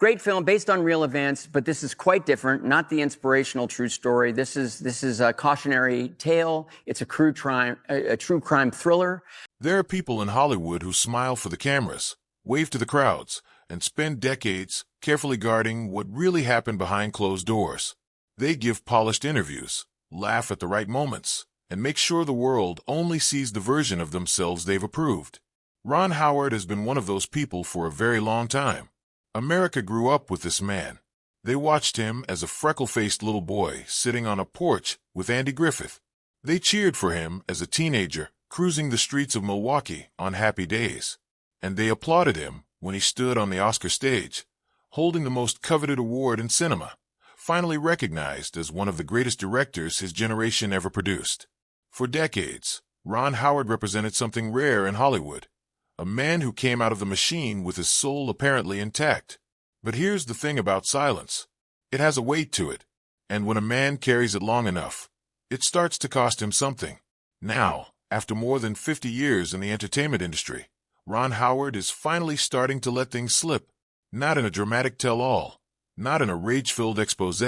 Great film based on real events, but this is quite different. Not the inspirational true story. This is a cautionary tale. It's a true crime thriller. There are people in Hollywood who smile for the cameras, wave to the crowds, and spend decades carefully guarding what really happened behind closed doors. They give polished interviews, laugh at the right moments, and make sure the world only sees the version of themselves they've approved. Ron Howard has been one of those people for a very long time. America grew up with this man. They watched him as a freckle-faced little boy sitting on a porch with Andy Griffith. They cheered for him as a teenager cruising the streets of Milwaukee on happy days. And they applauded him when he stood on the Oscar stage, holding the most coveted award in cinema, finally recognized as one of the greatest directors his generation ever produced. For decades, Ron Howard represented something rare in Hollywood. A man who came out of the machine with his soul apparently intact. But here's the thing about silence. It has a weight to it, and when a man carries it long enough, it starts to cost him something. Now, after more than 50 years in the entertainment industry, Ron Howard is finally starting to let things slip. Not in a dramatic tell-all, not in a rage-filled expose,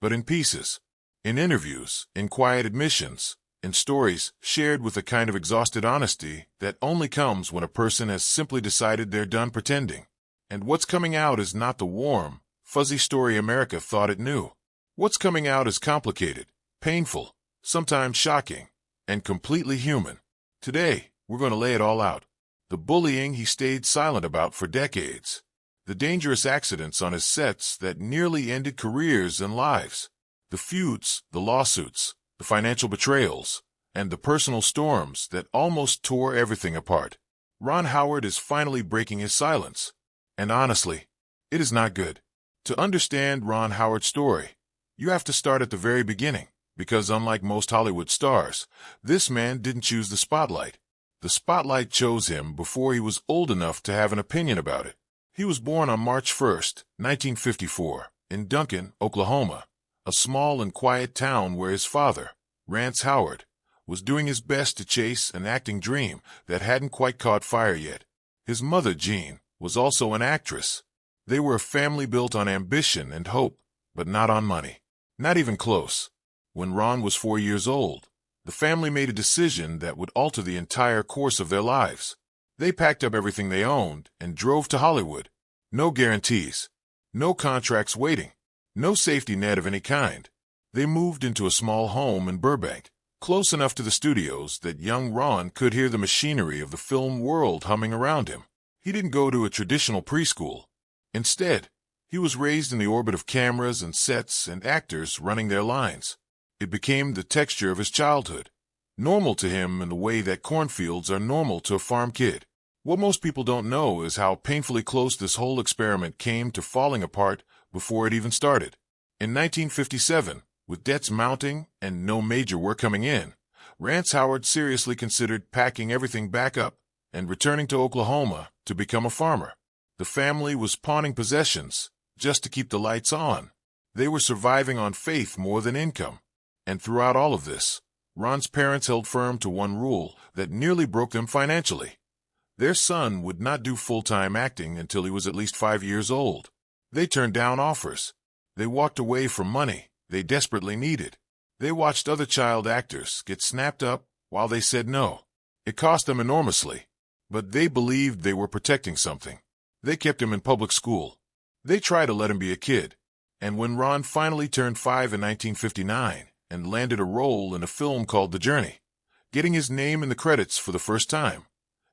but in pieces. In interviews, in quiet admissions, in stories shared with a kind of exhausted honesty that only comes when a person has simply decided they're done pretending. And what's coming out is not the warm, fuzzy story America thought it knew. What's coming out is complicated, painful, sometimes shocking, and completely human. Today, we're going to lay it all out. The bullying he stayed silent about for decades. The dangerous accidents on his sets that nearly ended careers and lives. The feuds, the lawsuits, the financial betrayals, and the personal storms that almost tore everything apart. Ron Howard is finally breaking his silence. And honestly, it is not good. To understand Ron Howard's story, you have to start at the very beginning, because unlike most Hollywood stars, this man didn't choose the spotlight. The spotlight chose him before he was old enough to have an opinion about it. He was born on March 1, 1954, in Duncan, Oklahoma, a small and quiet town where his father, Rance Howard, was doing his best to chase an acting dream that hadn't quite caught fire yet. His mother, Jean, was also an actress. They were a family built on ambition and hope, but not on money. Not even close. When Ron was 4 years old, the family made a decision that would alter the entire course of their lives. They packed up everything they owned and drove to Hollywood. No guarantees. No contracts waiting. No safety net of any kind. They moved into a small home in Burbank, close enough to the studios that young Ron could hear the machinery of the film world humming around him. He didn't go to a traditional preschool. Instead, he was raised in the orbit of cameras and sets and actors running their lines. It became the texture of his childhood, normal to him in the way that cornfields are normal to a farm kid. What most people don't know is how painfully close this whole experiment came to falling apart before it even started. In 1957, with debts mounting and no major work coming in, Rance Howard seriously considered packing everything back up and returning to Oklahoma to become a farmer. The family was pawning possessions just to keep the lights on. They were surviving on faith more than income. And throughout all of this, Ron's parents held firm to one rule that nearly broke them financially. Their son would not do full-time acting until he was at least 5 years old. They turned down offers. They walked away from money they desperately needed. They watched other child actors get snapped up while they said no. It cost them enormously, but they believed they were protecting something. They kept him in public school. They tried to let him be a kid. And when Ron finally turned 5 in 1959 and landed a role in a film called The Journey, getting his name in the credits for the first time,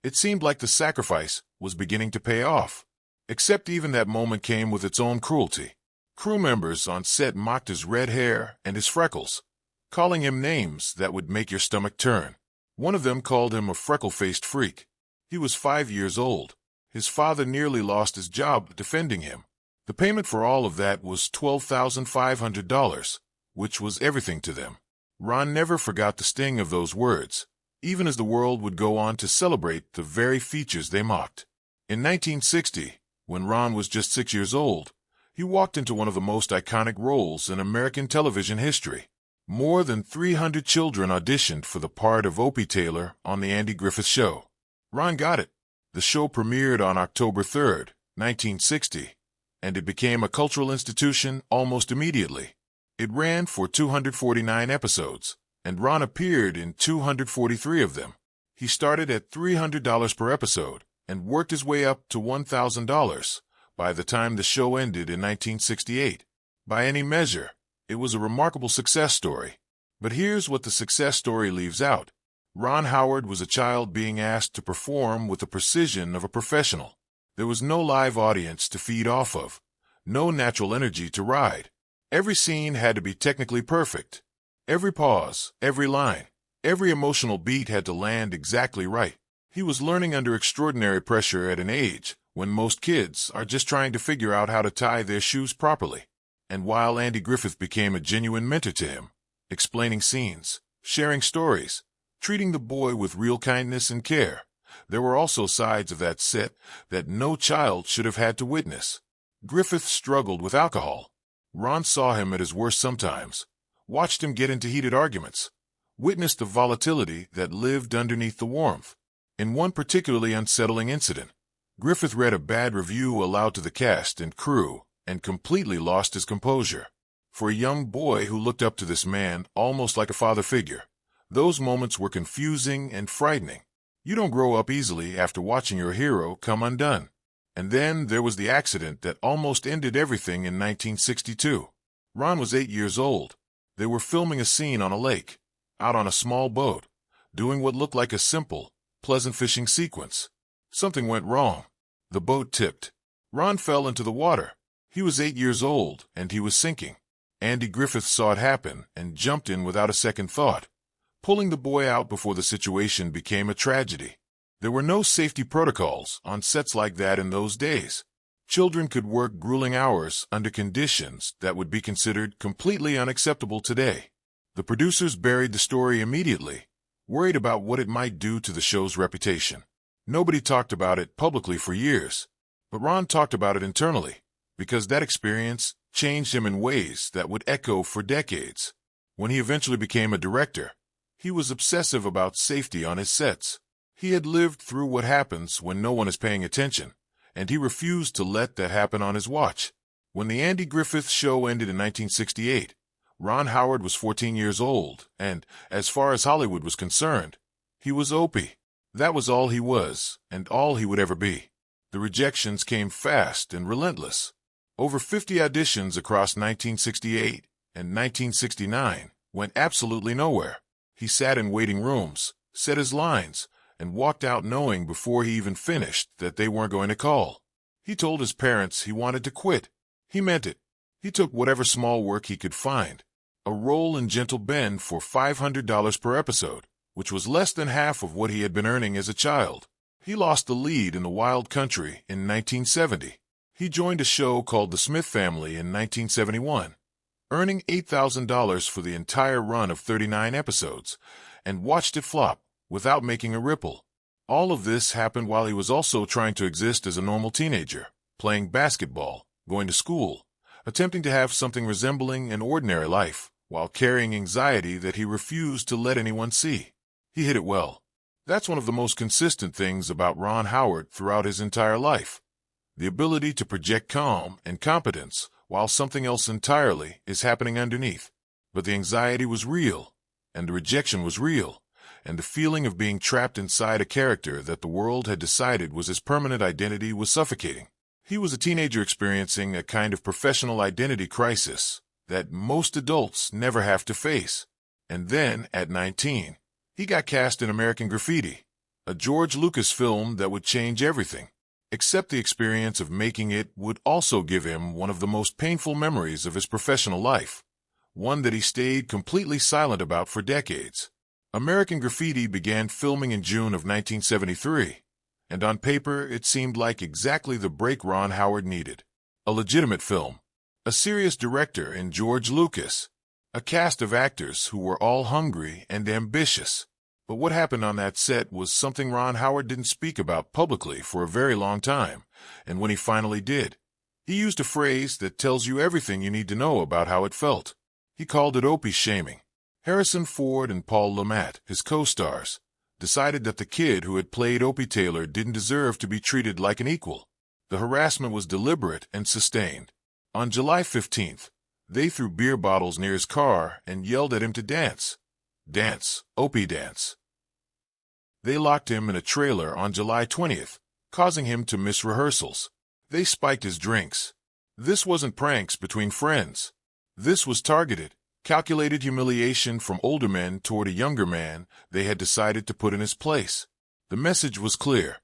it seemed like the sacrifice was beginning to pay off. Except even that moment came with its own cruelty. Crew members on set mocked his red hair and his freckles, calling him names that would make your stomach turn. One of them called him a freckle-faced freak. He was 5 years old. His father nearly lost his job defending him. The payment for all of that was $12,500, which was everything to them. Ron never forgot the sting of those words, even as the world would go on to celebrate the very features they mocked. In 1960, when Ron was just 6 years old, he walked into one of the most iconic roles in American television history. More than 300 children auditioned for the part of Opie Taylor on The Andy Griffith Show. Ron got it. The show premiered on October 3, 1960, and it became a cultural institution almost immediately. It ran for 249 episodes, and Ron appeared in 243 of them. He started at $300 per episode and worked his way up to $1,000 by the time the show ended in 1968. By any measure, it was a remarkable success story. But here's what the success story leaves out. Ron Howard was a child being asked to perform with the precision of a professional. There was no live audience to feed off of, no natural energy to ride. Every scene had to be technically perfect. Every pause, every line, every emotional beat had to land exactly right. He was learning under extraordinary pressure at an age when most kids are just trying to figure out how to tie their shoes properly. And while Andy Griffith became a genuine mentor to him, explaining scenes, sharing stories, treating the boy with real kindness and care, there were also sides of that set that no child should have had to witness. Griffith struggled with alcohol. Ron saw him at his worst sometimes, watched him get into heated arguments, witnessed the volatility that lived underneath the warmth. In one particularly unsettling incident, Griffith read a bad review aloud to the cast and crew and completely lost his composure. For a young boy who looked up to this man almost like a father figure, those moments were confusing and frightening. You don't grow up easily after watching your hero come undone. And then there was the accident that almost ended everything in 1962. Ron was 8 years old. They were filming a scene on a lake, out on a small boat, doing what looked like a simple, pleasant fishing sequence. Something went wrong. The boat tipped. Ron fell into the water. He was 8 years old, and he was sinking. Andy Griffith saw it happen and jumped in without a second thought, pulling the boy out before the situation became a tragedy. There were no safety protocols on sets like that in those days. Children could work grueling hours under conditions that would be considered completely unacceptable today. The producers buried the story immediately, worried about what it might do to the show's reputation. Nobody talked about it publicly for years, but Ron talked about it internally, because that experience changed him in ways that would echo for decades. When he eventually became a director, he was obsessive about safety on his sets. He had lived through what happens when no one is paying attention, and he refused to let that happen on his watch. When the Andy Griffith Show ended in 1968, Ron Howard was 14 years old, and, as far as Hollywood was concerned, he was Opie. That was all he was, and all he would ever be. The rejections came fast and relentless. Over 50 auditions across 1968 and 1969 went absolutely nowhere. He sat in waiting rooms, said his lines, and walked out knowing before he even finished that they weren't going to call. He told his parents he wanted to quit. He meant it. He took whatever small work he could find. A role in Gentle Ben for $500 per episode, which was less than half of what he had been earning as a child. He lost the lead in The Wild Country in 1970. He joined a show called The Smith Family in 1971, earning $8,000 for the entire run of 39 episodes, and watched it flop without making a ripple. All of this happened while he was also trying to exist as a normal teenager, playing basketball, going to school, attempting to have something resembling an ordinary life, while carrying anxiety that he refused to let anyone see. He hid it well. That's one of the most consistent things about Ron Howard throughout his entire life. The ability to project calm and competence while something else entirely is happening underneath. But the anxiety was real, and the rejection was real, and the feeling of being trapped inside a character that the world had decided was his permanent identity was suffocating. He was a teenager experiencing a kind of professional identity crisis that most adults never have to face. And then, at 19, he got cast in American Graffiti, a George Lucas film that would change everything. Except the experience of making it would also give him one of the most painful memories of his professional life, one that he stayed completely silent about for decades. American Graffiti began filming in June of 1973, and on paper it seemed like exactly the break Ron Howard needed. A legitimate film, a serious director in George Lucas, a cast of actors who were all hungry and ambitious. But what happened on that set was something Ron Howard didn't speak about publicly for a very long time, and when he finally did, he used a phrase that tells you everything you need to know about how it felt. He called it Opie shaming. Harrison Ford and Paul Le Mat, his co-stars, decided that the kid who had played Opie Taylor didn't deserve to be treated like an equal. The harassment was deliberate and sustained. On July 15th, they threw beer bottles near his car and yelled at him to dance. Dance, Opie dance. They locked him in a trailer on July 20th, causing him to miss rehearsals. They spiked his drinks. This wasn't pranks between friends. This was targeted, calculated humiliation from older men toward a younger man they had decided to put in his place. The message was clear.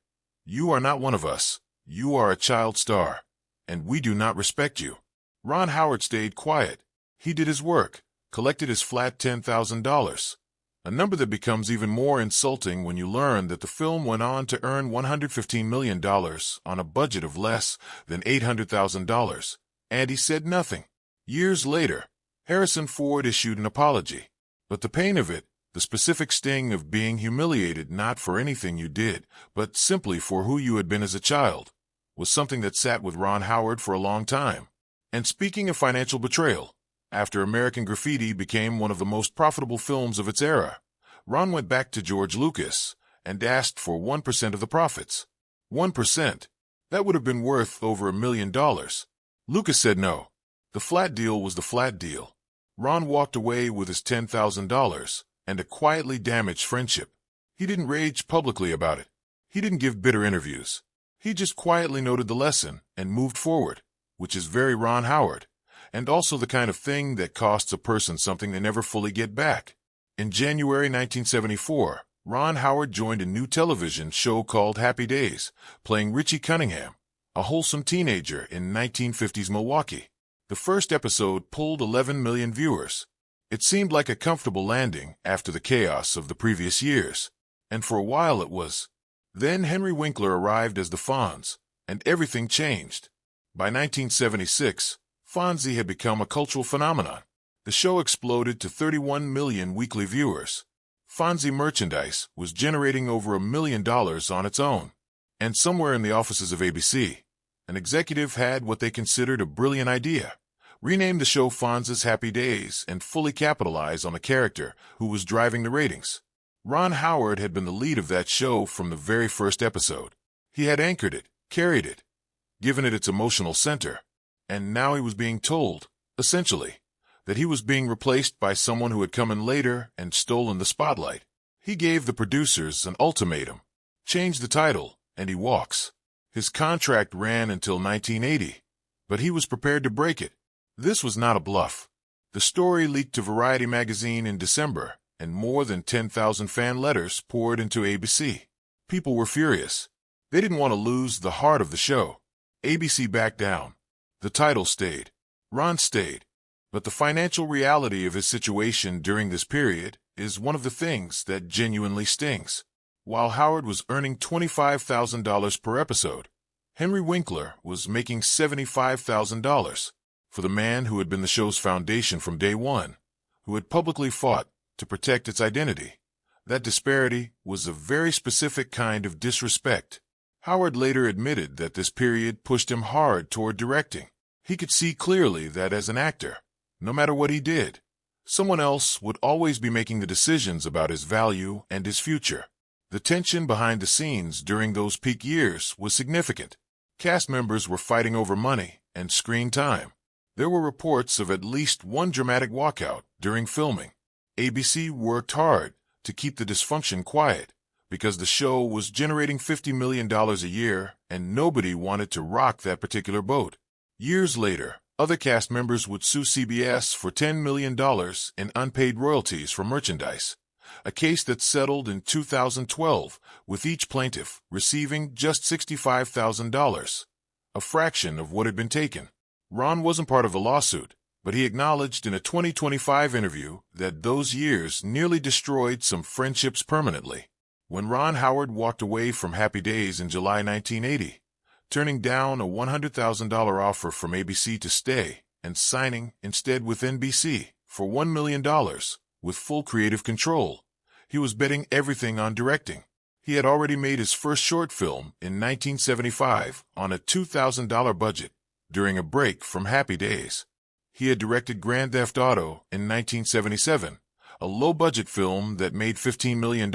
You are not one of us. You are a child star, and we do not respect you. Ron Howard stayed quiet. He did his work, collected his flat $10,000, a number that becomes even more insulting when you learn that the film went on to earn $115 million on a budget of less than $800,000, and he said nothing. Years later, Harrison Ford issued an apology. But the pain of it, the specific sting of being humiliated not for anything you did, but simply for who you had been as a child, was something that sat with Ron Howard for a long time. And speaking of financial betrayal, after American Graffiti became one of the most profitable films of its era, Ron went back to George Lucas and asked for 1% of the profits. 1%? That would have been worth over $1 million. Lucas said no. The flat deal was the flat deal. Ron walked away with his $10,000 and a quietly damaged friendship. He didn't rage publicly about it. He didn't give bitter interviews. He just quietly noted the lesson and moved forward, which is very Ron Howard, and also the kind of thing that costs a person something they never fully get back. In January 1974, Ron Howard joined a new television show called Happy Days, playing Richie Cunningham, a wholesome teenager in 1950s Milwaukee. The first episode pulled 11 million viewers. It seemed like a comfortable landing after the chaos of the previous years, and for a while it was. Then Henry Winkler arrived as the Fonz, and everything changed. By 1976, Fonzie had become a cultural phenomenon. The show exploded to 31 million weekly viewers. Fonzie merchandise was generating over $1 million on its own. And somewhere in the offices of ABC, an executive had what they considered a brilliant idea. Rename the show Fonz's Happy Days and fully capitalize on the character who was driving the ratings. Ron Howard had been the lead of that show from the very first episode. He had anchored it, carried it, given it its emotional center, and now he was being told, essentially, that he was being replaced by someone who had come in later and stolen the spotlight. He gave the producers an ultimatum. Change the title, and he walks. His contract ran until 1980, but he was prepared to break it. This was not a bluff. The story leaked to Variety magazine in December, and more than 10,000 fan letters poured into ABC. People were furious. They didn't want to lose the heart of the show. ABC backed down. The title stayed. Ron stayed. But the financial reality of his situation during this period is one of the things that genuinely stings. While Howard was earning $25,000 per episode, Henry Winkler was making $75,000. For the man who had been the show's foundation from day one, who had publicly fought to protect its identity, that disparity was a very specific kind of disrespect. Howard later admitted that this period pushed him hard toward directing. He could see clearly that as an actor, no matter what he did, someone else would always be making the decisions about his value and his future. The tension behind the scenes during those peak years was significant. Cast members were fighting over money and screen time. There were reports of at least one dramatic walkout during filming. ABC worked hard to keep the dysfunction quiet because the show was generating $50 million a year and nobody wanted to rock that particular boat. Years later, other cast members would sue CBS for $10 million in unpaid royalties for merchandise, a case that settled in 2012 with each plaintiff receiving just $65,000, a fraction of what had been taken. Ron wasn't part of the lawsuit, but he acknowledged in a 2025 interview that those years nearly destroyed some friendships permanently. When Ron Howard walked away from Happy Days in July 1980, turning down a $100,000 offer from ABC to stay and signing instead with NBC for $1 million with full creative control, he was betting everything on directing. He had already made his first short film in 1975 on a $2,000 budget. During a break from Happy Days, he had directed Grand Theft Auto in 1977, a low-budget film that made $15 million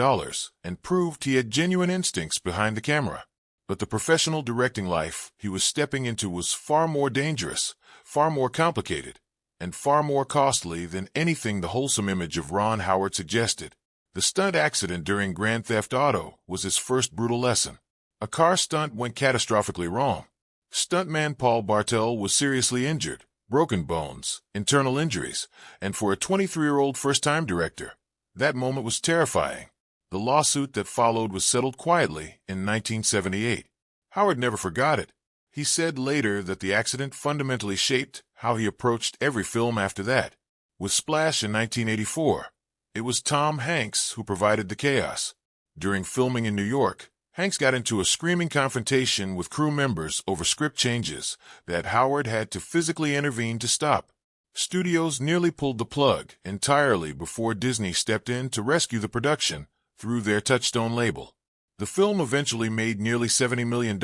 and proved he had genuine instincts behind the camera. But the professional directing life he was stepping into was far more dangerous, far more complicated, and far more costly than anything the wholesome image of Ron Howard suggested. The stunt accident during Grand Theft Auto was his first brutal lesson. A car stunt went catastrophically wrong. Stuntman Paul Bartel was seriously injured, broken bones, internal injuries, and for a 23-year-old first-time director, that moment was terrifying. The lawsuit that followed was settled quietly in 1978. Howard never forgot it. He said later that the accident fundamentally shaped how he approached every film after that. With Splash in 1984, it was Tom Hanks who provided the chaos. During filming in New York, Hanks got into a screaming confrontation with crew members over script changes that Howard had to physically intervene to stop. Studios nearly pulled the plug entirely before Disney stepped in to rescue the production through their Touchstone label. The film eventually made nearly $70 million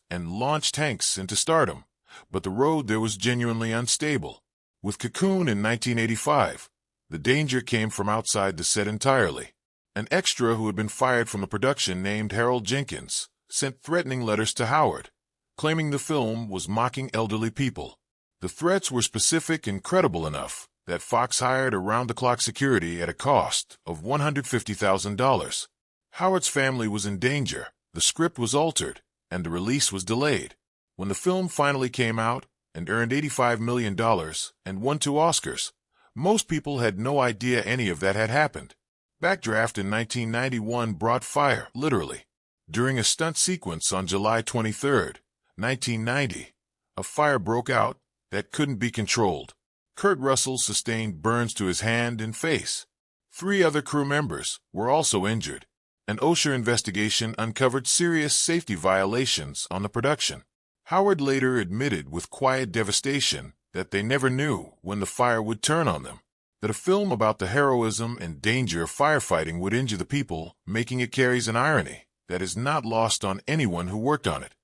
and launched Hanks into stardom, but the road there was genuinely unstable. With Cocoon in 1985, the danger came from outside the set entirely. An extra who had been fired from the production named Harold Jenkins sent threatening letters to Howard, claiming the film was mocking elderly people. The threats were specific and credible enough that Fox hired around-the-clock security at a cost of $150,000. Howard's family was in danger, the script was altered, and the release was delayed. When the film finally came out and earned $85 million and won 2 Oscars, most people had no idea any of that had happened. Backdraft in 1991 brought fire, literally. During a stunt sequence on July 23, 1990, a fire broke out that couldn't be controlled. Kurt Russell sustained burns to his hand and face. 3 other crew members were also injured. An OSHA investigation uncovered serious safety violations on the production. Howard later admitted with quiet devastation that they never knew when the fire would turn on them, that a film about the heroism and danger of firefighting would injure the people making it carries an irony that is not lost on anyone who worked on it.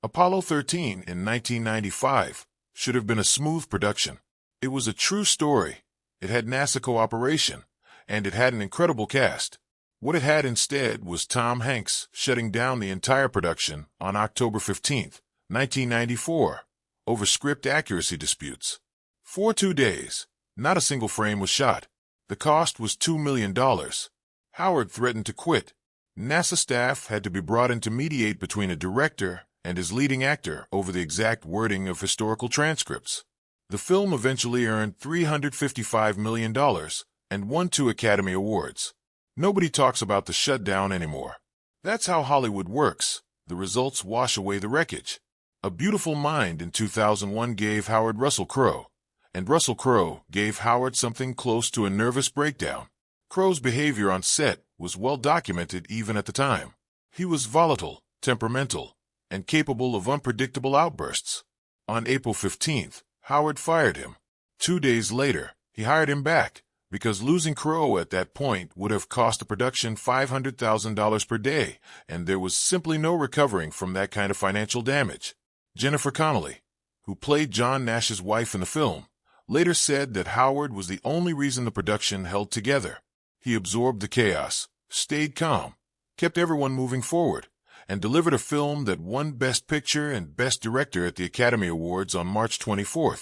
Apollo 13 in 1995 should have been a smooth production. It was a true story, it had NASA cooperation, and it had an incredible cast. What it had instead was Tom Hanks shutting down the entire production on October 15, 1994, over script accuracy disputes. For 2 days, not a single frame was shot. The cost was $2 million. Howard threatened to quit. NASA staff had to be brought in to mediate between a director and his leading actor over the exact wording of historical transcripts. The film eventually earned $355 million and won 2 Academy Awards. Nobody talks about the shutdown anymore. That's how Hollywood works. The results wash away the wreckage. A Beautiful Mind in 2001 gave Howard Russell Crowe, and Russell Crowe gave Howard something close to a nervous breakdown. Crowe's behavior on set was well documented even at the time. He was volatile, temperamental, and capable of unpredictable outbursts. On April 15th, Howard fired him. 2 days later, he hired him back, because losing Crowe at that point would have cost the production $500,000 per day, and there was simply no recovering from that kind of financial damage. Jennifer Connelly, who played John Nash's wife in the film, later said that Howard was the only reason the production held together. He absorbed the chaos, stayed calm, kept everyone moving forward, and delivered a film that won Best Picture and Best Director at the Academy Awards on March 24,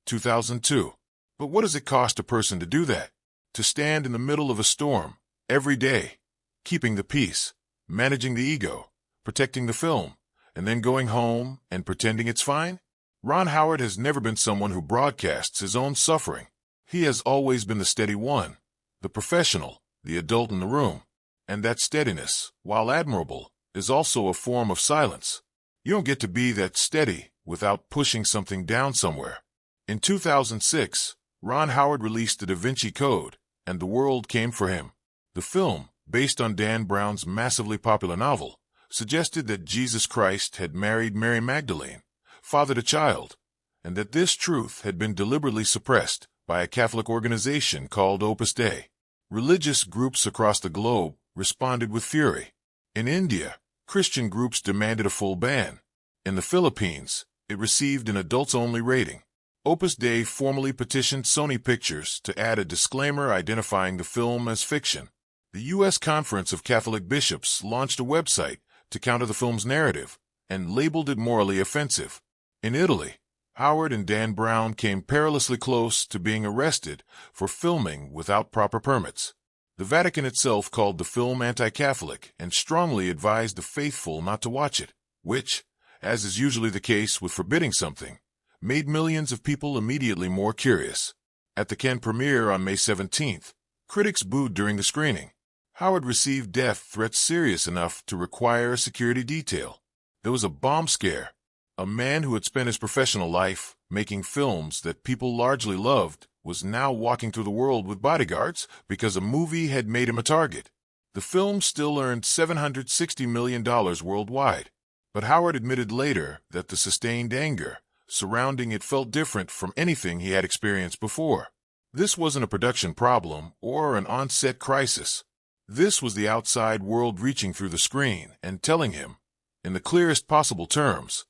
2002. But what does it cost a person to do that? To stand in the middle of a storm, every day, keeping the peace, managing the ego, protecting the film, and then going home and pretending it's fine? Ron Howard has never been someone who broadcasts his own suffering. He has always been the steady one, the professional, the adult in the room. And that steadiness, while admirable, is also a form of silence. You don't get to be that steady without pushing something down somewhere. In 2006, Ron Howard released the Da Vinci Code, and the world came for him. The film, based on Dan Brown's massively popular novel, suggested that Jesus Christ had married Mary Magdalene, fathered a child, and that this truth had been deliberately suppressed by a Catholic organization called Opus Dei. Religious groups across the globe responded with fury. In India, Christian groups demanded a full ban. In the Philippines, it received an adults-only rating. Opus Dei formally petitioned Sony Pictures to add a disclaimer identifying the film as fiction. The U.S. Conference of Catholic Bishops launched a website to counter the film's narrative, and labeled it morally offensive. In Italy, Howard and Dan Brown came perilously close to being arrested for filming without proper permits. The Vatican itself called the film anti-Catholic and strongly advised the faithful not to watch it, which, as is usually the case with forbidding something, made millions of people immediately more curious. At the Cannes premiere on May 17th, critics booed during the screening. Howard received death threats serious enough to require a security detail. There was a bomb scare. A man who had spent his professional life making films that people largely loved was now walking through the world with bodyguards because a movie had made him a target. The film still earned $760 million worldwide, but Howard admitted later that the sustained anger surrounding it felt different from anything he had experienced before. This wasn't a production problem or an on-set crisis. This was the outside world reaching through the screen and telling him, in the clearest possible terms,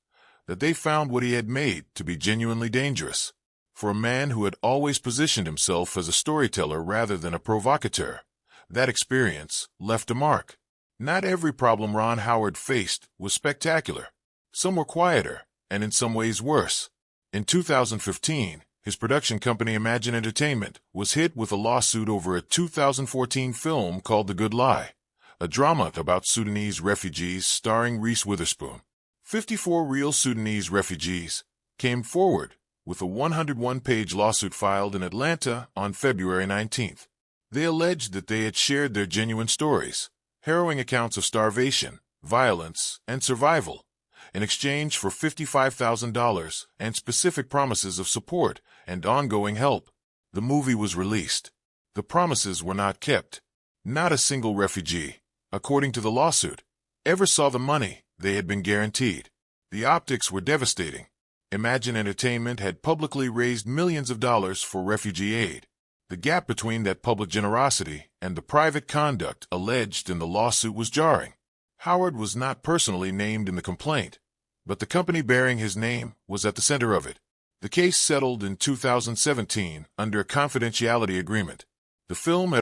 that they found what he had made to be genuinely dangerous. For a man who had always positioned himself as a storyteller rather than a provocateur, that experience left a mark. Not every problem Ron Howard faced was spectacular. Some were quieter, and in some ways worse. In 2015, his production company Imagine Entertainment was hit with a lawsuit over a 2014 film called The Good Lie, a drama about Sudanese refugees starring Reese Witherspoon. 54 real Sudanese refugees came forward with a 101-page lawsuit filed in Atlanta on February 19th. They alleged that they had shared their genuine stories, harrowing accounts of starvation, violence, and survival, in exchange for $55,000 and specific promises of support and ongoing help. The movie was released. The promises were not kept. Not a single refugee, according to the lawsuit, ever saw the money they had been guaranteed. The optics were devastating. Imagine Entertainment had publicly raised millions of dollars for refugee aid. The gap between that public generosity and the private conduct alleged in the lawsuit was jarring. Howard was not personally named in the complaint, but the company bearing his name was at the center of it. The case settled in 2017 under a confidentiality agreement. The film had